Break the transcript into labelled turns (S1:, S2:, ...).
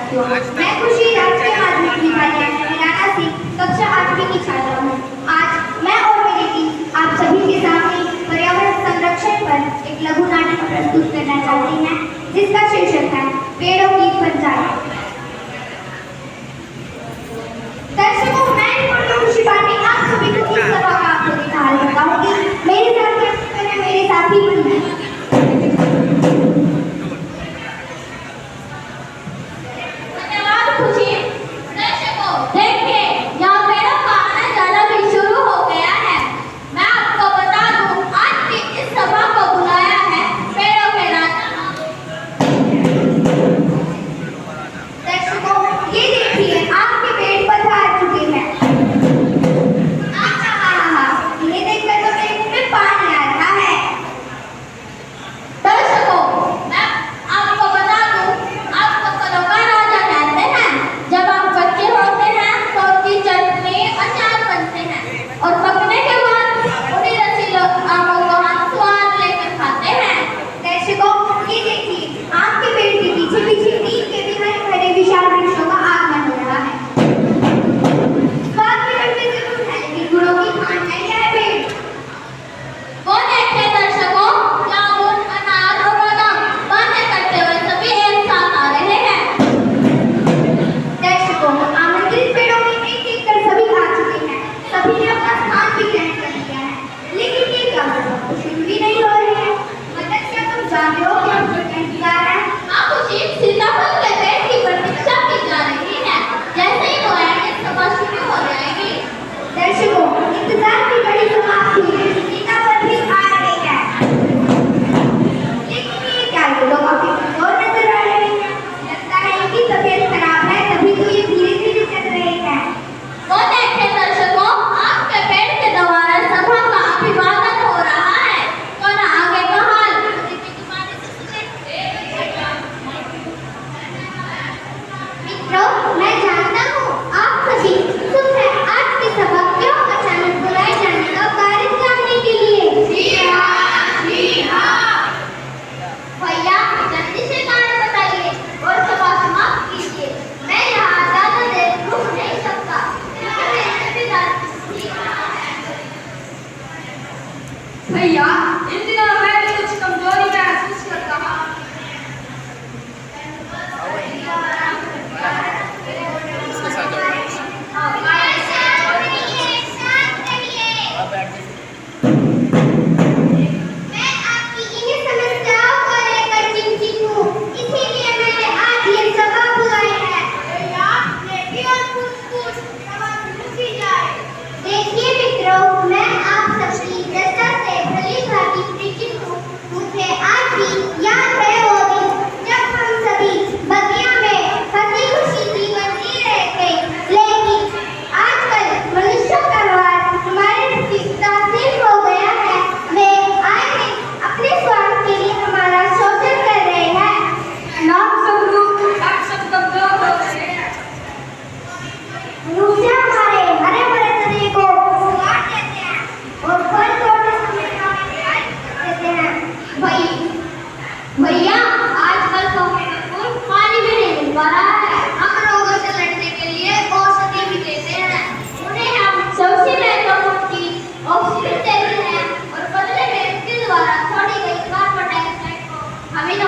S1: साथियों, मैं खुशी राष्ट्रीय माध्यमिक विद्यालय हिराना से कक्षा 8वीं की छात्रा हूँ। आज मैं और मेरी टीम आप सभी के सामने पर्यावरण संरक्षण पर एक लघु नाटिका प्रस्तुत करना चाहती हैं, जिसका शीर्षक है पेड़ों की पंचायत। दर्शकों, मैं खुशी पांडे आप सभी को इस सभा का आपको हाल बताऊंगी। मेरे साथ मेरे साथी बने।
S2: भैया, इन दिनों मैं भी कुछ कमजोरी महसूस करता हूँ।
S1: मैं आपकी इन समस्याओं को लेकर चिंतित हूँ, इसीलिए मैंने आज ये सभा बुलाई है। भैया, लेटी और पूछ सभा शुरू की जाए। देखिए मित्रों, मैं आप सबकी चर्चा से भली भांति परिचित हूँ। मुझे आज भी याद है वो दिन जब हम सभी बगिया में हंसी खुशी जीवन जी रहे थे। लेकिन आजकल मनुष्य का व्यवहार हमारे प्रति तासीर हो गया है। वे आए दिन अपने स्वार्थ के लिए हमारा शोषण कर रहे हैं।
S2: नाम सब लोग आप सब कमजोर हो गए हैं।
S1: मनुष्य हमारे हरे भरे शरीर को काट देते हैं और फल तोड़ने समय देते हैं। भैया, आजकल तो हमें पानी भी नहीं मिल पा रहा है। हम रोगों से लड़ने के लिए औषधि भी देते हैं, उन्हें हम सबसे महत्वपूर्ण चीज ऑक्सीजन देते हैं और बदले में उसके द्वारा छोड़ी गई कार्बन डाइऑक्साइड को हम इन